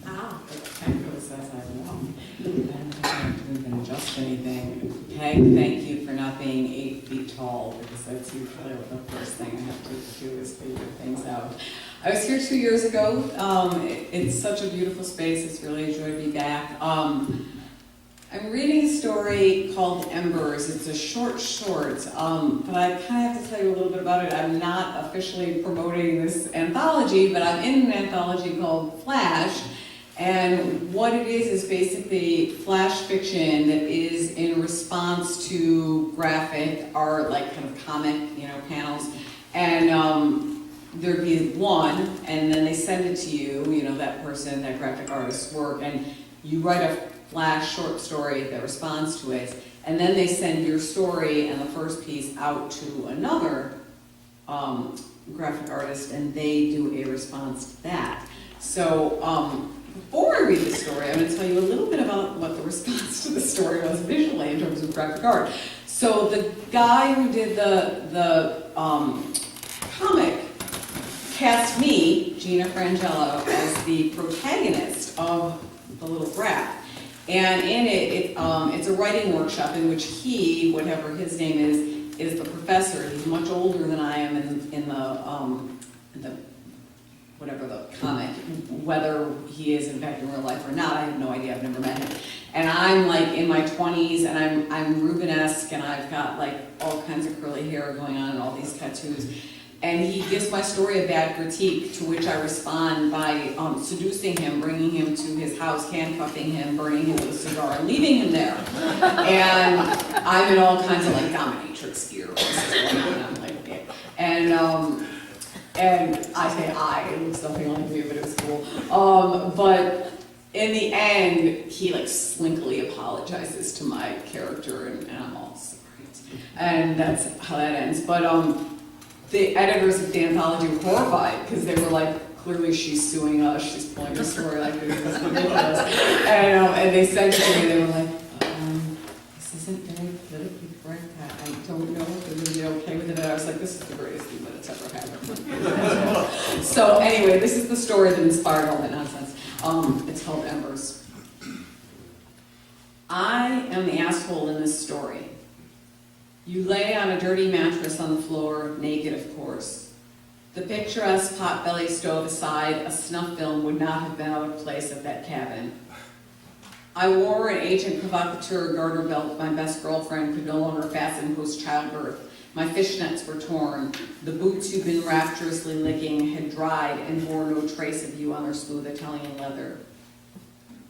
Peg goes as I walk. I don't think I have to even adjust anything. Peg, thank you for not being 8 feet tall, because that's usually the first thing I have to do is figure things out. I was here 2 years ago. It's such a beautiful space. It's really a joy to be back. I'm reading a story called Embers. It's a short, but I kind of have to tell you a little bit about it. I'm not officially promoting this anthology, but I'm in an anthology called Flash. And what it is basically flash fiction that is in response to graphic art, like kind of comic, panels. And there'd be one, and then they send it to you, that person, that graphic artist's work, and you write a flash short story that responds to it, and then they send your story and the first piece out to another graphic artist, and they do a response to that. So before I read the story, I'm going to tell you a little bit about what the response to the story was visually in terms of graphic art. So the guy who did the comic cast me, Gina Frangello, as the protagonist of the little graph. And in it, it's a writing workshop in which he, whatever his name is the professor. He's much older than I am in the whatever the comic. Whether he is in fact in real life or not, I have no idea. I've never met him. And I'm like in my 20s, and I'm Rubenesque, and I've got like all kinds of curly hair going on and all these tattoos. And he gives my story a bad critique, to which I respond by seducing him, bringing him to his house, handcuffing him, burning him with a cigar, and leaving him there. And I'm in all kinds of like dominatrix gear. And I say it looks nothing like me, but it was cool. But in the end, he like slinkily apologizes to my character, and I'm all sorry. And that's how that ends. But the editors of the anthology were horrified, because they were like, clearly she's suing us, she's pulling her story like this is ridiculous. And they said to me, they were like, this isn't very politically correct. I don't know if they're going to be okay with it. And I was like, this is the greatest thing that's ever happened. So anyway, this is the story that inspired all that nonsense. It's called Embers. I am the asshole in this story. You lay on a dirty mattress on the floor, naked of course. The picturesque pot-belly stove aside, a snuff film would not have been out of place at that cabin. I wore an agent provocateur garter belt my best girlfriend could no longer fasten post-childbirth. My fishnets were torn. The boots you'd been rapturously licking had dried and bore no trace of you on their smooth Italian leather.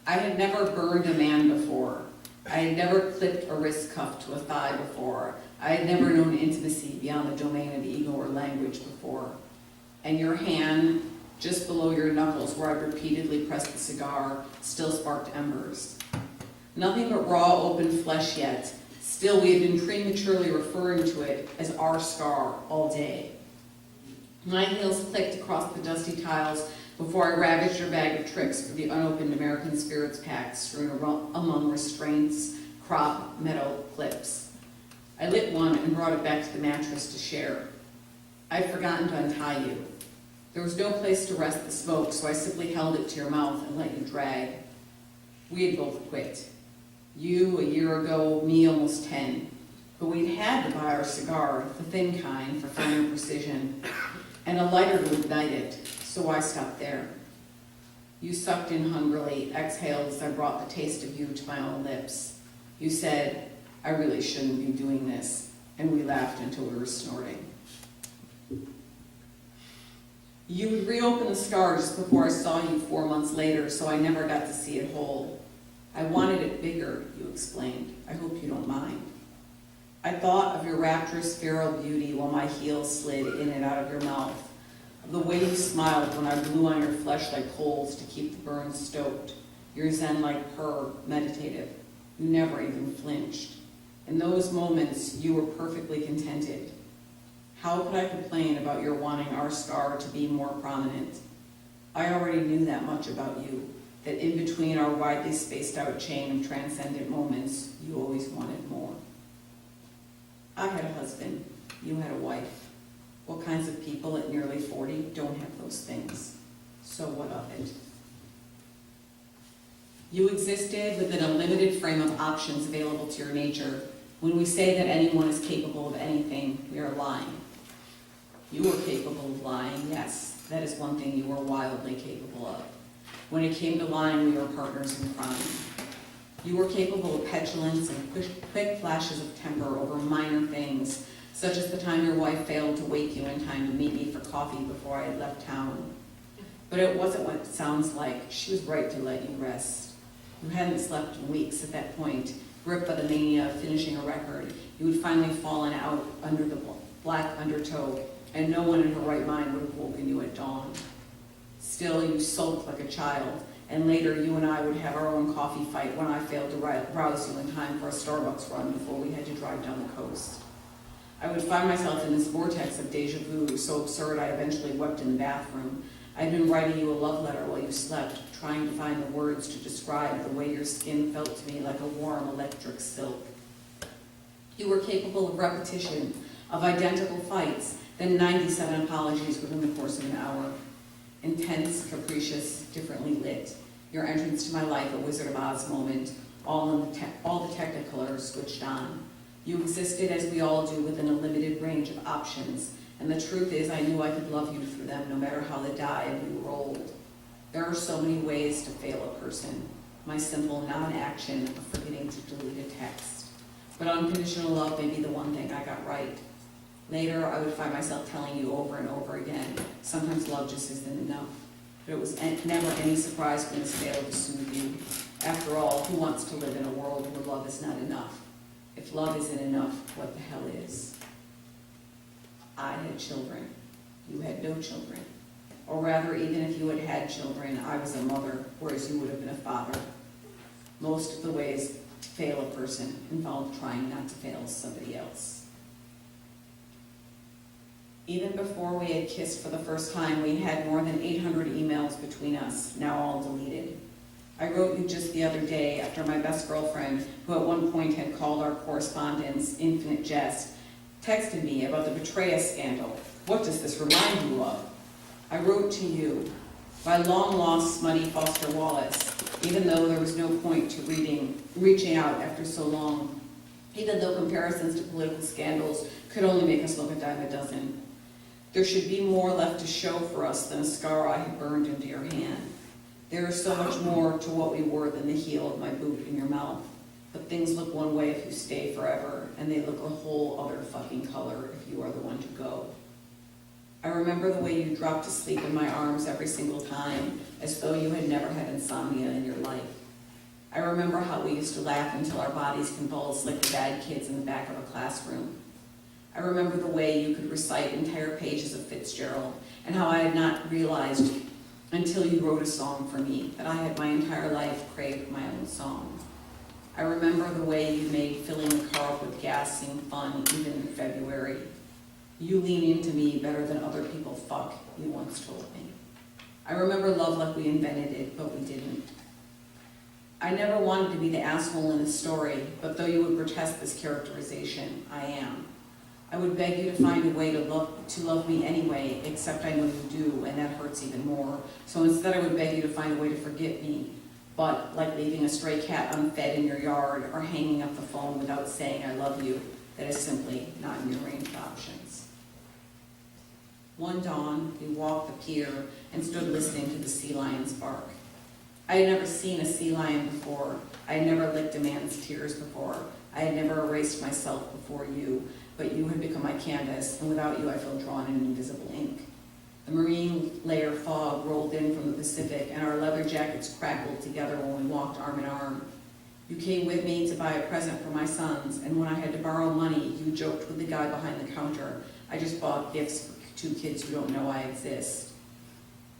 I had never burned a man before. I had never clipped a wrist cuff to a thigh before. I had never known intimacy beyond the domain of ego or language before. And your hand, just below your knuckles where I repeatedly pressed the cigar, still sparked embers. Nothing but raw, open flesh yet. Still, we had been prematurely referring to it as our scar all day. My heels clicked across the dusty tiles before I ravaged your bag of tricks for the unopened American spirits pack strewn among restraints, crop, metal clips. I lit one and brought it back to the mattress to share. I'd forgotten to untie you. There was no place to rest the smoke, so I simply held it to your mouth and let you drag. We had both quit. You a year ago, me almost 10. But we'd had to buy our cigar, the thin kind, for finer precision, and a lighter to ignite it. So I stopped there. You sucked in hungrily, exhaled as I brought the taste of you to my own lips. You said, I really shouldn't be doing this, and we laughed until we were snorting. You would reopen the scar just before I saw you 4 months later, so I never got to see it whole. I wanted it bigger, you explained. I hope you don't mind. I thought of your rapturous feral beauty while my heels slid in and out of your mouth. The way you smiled when I blew on your flesh like coals to keep the burn stoked. Your zen like her, meditative. You never even flinched. In those moments, you were perfectly contented. How could I complain about your wanting our scar to be more prominent? I already knew that much about you, that in between our widely spaced out chain of transcendent moments, you always wanted more. I had a husband, you had a wife. What kinds of people at nearly 40 don't have those things? So what of it? You existed within a limited frame of options available to your nature. When we say that anyone is capable of anything, we are lying. You were capable of lying, yes. That is one thing you were wildly capable of. When it came to lying, we were partners in crime. You were capable of petulance and quick flashes of temper over minor things, such as the time your wife failed to wake you in time to meet me for coffee before I had left town. But it wasn't what it sounds like. She was right to let you rest. You hadn't slept in weeks at that point, gripped by the mania of finishing a record. You had finally fallen out under the black undertow, and no one in her right mind would have woken you at dawn. Still, you sulked like a child, and later you and I would have our own coffee fight when I failed to rouse you in time for a Starbucks run before we had to drive down the coast. I would find myself in this vortex of deja vu, so absurd I eventually wept in the bathroom. I'd been writing you a love letter while you slept, trying to find the words to describe the way your skin felt to me like a warm electric silk. You were capable of repetition, of identical fights, then 97 apologies within the course of an hour. Intense, capricious, differently lit. Your entrance to my life, a Wizard of Oz moment, all the technicolor switched on. You existed as we all do within a limited range of options, and the truth is I knew I could love you through them no matter how the die we rolled. There are so many ways to fail a person. My simple non-action of forgetting to delete a text. But unconditional love may be the one thing I got right. Later, I would find myself telling you over and over again, sometimes love just isn't enough. But it was never any surprise when this failed to soothe you. After all, who wants to live in a world where love is not enough? If love isn't enough, what the hell is? I had children. You had no children. Or rather, even if you had had children, I was a mother, whereas you would have been a father. Most of the ways to fail a person involve trying not to fail somebody else. Even before we had kissed for the first time, we had more than 800 emails between us, now all deleted. I wrote you just the other day after my best girlfriend, who at one point had called our correspondence infinite jest, texted me about the Betrayal scandal. What does this remind you of? I wrote to you, my long-lost smutty Foster Wallace, even though there was no point to reaching out after so long, even though comparisons to political scandals could only make us look a dime a dozen. There should be more left to show for us than a scar I had burned into your hand. There is so much more to what we were than the heel of my boot in your mouth. But things look one way if you stay forever, and they look a whole other fucking color if you are the one to go. I remember the way you dropped to sleep in my arms every single time, as though you had never had insomnia in your life. I remember how we used to laugh until our bodies convulsed like the bad kids in the back of a classroom. I remember the way you could recite entire pages of Fitzgerald, and how I had not realized until you wrote a song for me that I had my entire life craved my own song. I remember the way you made filling the car up with gas seem fun even in February. You lean into me better than other people fuck, you once told me. I remember love like we invented it, but we didn't. I never wanted to be the asshole in the story, but though you would protest this characterization, I am. I would beg you to find a way to love me anyway, except I know you do, and that hurts even more. So instead I would beg you to find a way to forget me, but like leaving a stray cat unfed in your yard or hanging up the phone without saying I love you, that is simply not in your range of options. One dawn, we walked the pier and stood listening to the sea lions bark. I had never seen a sea lion before. I had never licked a man's tears before. I had never erased myself before you, but you had become my canvas, and without you I felt drawn in invisible ink. The marine layer fog rolled in from the Pacific, and our leather jackets crackled together when we walked arm in arm. You came with me to buy a present for my sons, and when I had to borrow money, you joked with the guy behind the counter. I just bought gifts for 2 kids who don't know I exist.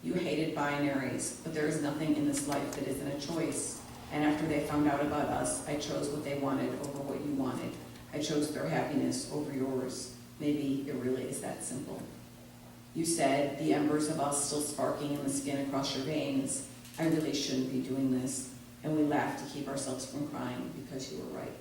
You hated binaries, but there is nothing in this life that isn't a choice. And after they found out about us, I chose what they wanted over what you wanted. I chose their happiness over yours. Maybe it really is that simple. You said, the embers of us still sparking in the skin across your veins, I really shouldn't be doing this. And we laughed to keep ourselves from crying because you were right.